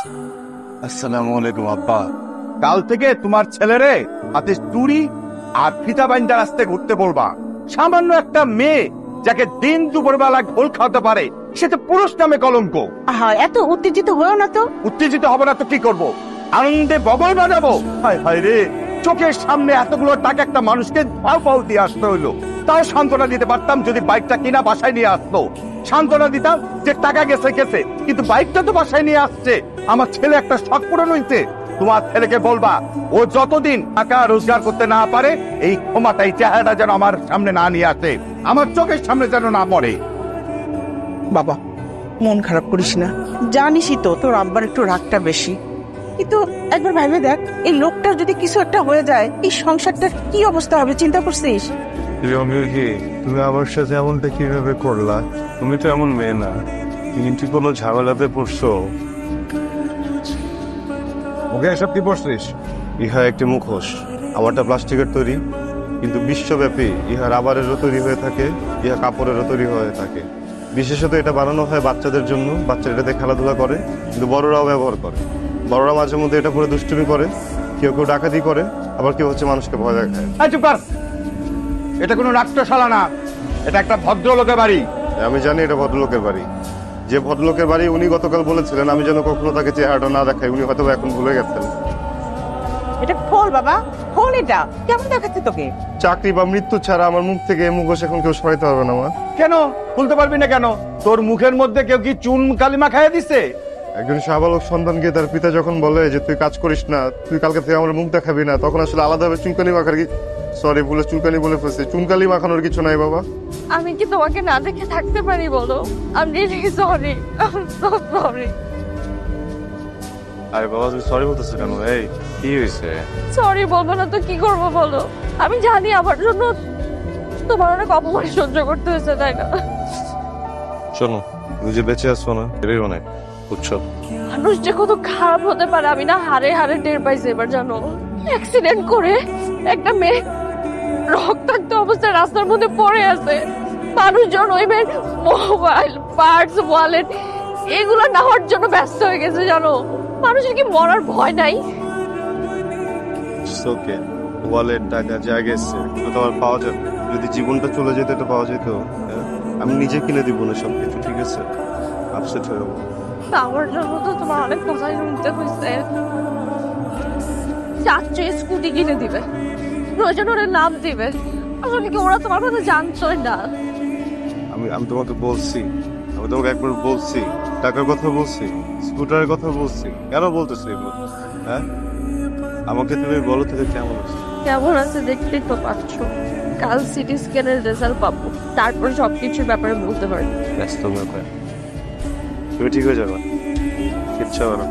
আসসালামু আলাইকুম আব্বা। কাল থেকে তোমার ছেলেরে হাতে চুড়ি আর ফিতা বাইন্দা রাস্তায় ঘুরতে বলবা। সামান্য একটা মেয়ে যাকে দিন দুপুরবেলা ঘোল খাওয়াতে পারে, সেটা পুরুষ নামে কলঙ্ক। এত উত্তেজিত হয়েও না তো। উত্তেজিত হবো না তো কি করব? আনন্দে বগল বাজাবো। হায় হায় রে, চোখের সামনে এতগুলো টাকা একটা মানুষকে পাও পাও দিয়ে আসতে হইলো। তাও সান্ত্বনা দিতে পারতাম যদি বাইকটা কিনা বাসায় নিয়ে আসতো। সান্ত্বনা দিতাম যে টাকা গেছে গেছে, কিন্তু বাইকটা তো বাসায় নিয়ে আসছে। আমার ছেলে একটা শখ পূরণ হইছে। তোমার ছেলেকে বলবা, ও যতদিন টাকা রোজগার করতে না পারে, এই ক্ষমাটাই চেহারাটা যেন আমার সামনে না নিয়ে আসে, আমার চোখের সামনে যেন না পড়ে। বাবা, মন খারাপ করিস না। জানিসই তো তোর আব্বার একটু রাগটা বেশি, কিন্তু একবার ভাবে দেখ, এই লোকটার যদি কিছু একটা হয়ে যায়, এই সংসারটার কি অবস্থা হবে চিন্তা করছিস? তুমি আমার সাথে এমনটা কিভাবে করলা? তুমি তো এমন মেয়ে না, কিন্তু কোনো ঝামেলাতে পড়ছো। ওকে এসব কি পড়ছিস? ইহা একটি মুখোশ। আমারটা প্লাস্টিকের তৈরি, কিন্তু বিশ্বব্যাপী ইহা রাবারেরও তৈরি হয়ে থাকে, ইহা কাপড়েরও তৈরি হয়ে থাকে। বিশেষত এটা বানানো হয় বাচ্চাদের জন্য। বাচ্চারা এটাতে খেলাধুলা করে, কিন্তু বড়রাও ব্যবহার করে। বড়রা মাঝে মধ্যে এটা পরে দুষ্টুমি করে, কেউ কেউ ডাকাতি করে, আবার কেউ হচ্ছে মানুষকে ভয় দেখায়। চুপ কর। এটা কোনো নাট্যশালা না, এটা একটা ভদ্রলোকের বাড়ি। আমি জানি এটা ভদ্রলোকের বাড়ি। যে ভদ্রলোকের বাড়ি উনি গতকাল বলেছিলেন আমি যেন কখনো তাকে চেহারাটা না দেখাই, উনি হয়তো এখন ভুলে গেছেন। এটা খোল বাবা, খোল। এটা কেমন দেখাচ্ছে তোকে? চাকরি বা মৃত্যু ছাড়া আমার মুখ থেকে এই মুখোশ এখন কেউ সরাইতে পারবে না। মা, কেন খুলতে পারবি না কেন? তোর মুখের মধ্যে কেউ কি চুন কালিমা খাইয়ে দিছে? একজন শাবালক সন্তানকে তার পিতা যখন বলে যে তুই কাজ করিস না, তুই কালকে থেকে আমার মুখ দেখাবি না, তখন আসলে আলাদাভাবে চুনকালি মাখার কি, সরি ভুলে চুনকালি বলে ফেলছি, চুনকালি মাখানোর কিছু নাই বাবা। আমি কি তোমাকে না দেখে থাকতে পারি বলো? আমি রিয়েলি সরি, সো সরি। আরে বাবা, তুমি সরি বলতেছো কেন? এই কি হয়েছে? সরি বলবো না তো কি করবো বলো? আমি জানি আমার জন্য তোমার অনেক অপমান সহ্য করতে হয়েছে, তাই না? শোনো, তুমি যে বেঁচে আসছো না এটাই অনেক, বুঝছো? মানুষ যে কত খারাপ হতে পারে আমি না হারে হারে টের পাইছি এবার, জানো? অ্যাক্সিডেন্ট করে একটা মেয়ে রক্তাক্ত অবস্থায় রাস্তার মধ্যে পড়ে আছে। মানুষজন ওই মেয়ের মোবাইল, পার্টস, ওয়ালেট এগুলো নেওয়ার জন্য ব্যস্ত হয়ে গেছে, জানো? মানুষের কি মরার ভয় নাই? ওকে, ওয়ালেট টাকা যা গেছে তো তোমার পাওয়া যাবে। যদি জীবনটা চলে যেত এটা পাওয়া যেত। আমি নিজে কিনে দিব না সবকিছু, ঠিক আছে? আপসেট হয়ে যাবো। আমার জন্য তো তোমার অনেক কথাই শুনতে হয়েছে। চাচ্চু স্কুটি কিনে দিবে, প্রয়োজন ওরা নাম দিবে, আসলে কি ওরা তোমার কথা জানতোই না? আমি তোমাকে বলছি, আমি তোমাকে একবার বলছি, টাকার কথা বলছি, স্কুটারের কথা বলছি, কেন বলতেছি এগুলো? হ্যাঁ, আমাকে তুমি বলো থেকে কেমন আছে? কেমন আছে দেখতেই তো পাচ্ছ। কাল সিটি স্ক্যানের রেজাল্ট পাবো, তারপর সবকিছুর ব্যাপারে বলতে পারবো। ব্যস্ত ব্যাপার, তুমি ঠিক হয়ে যাবে, কিচ্ছু হবে না।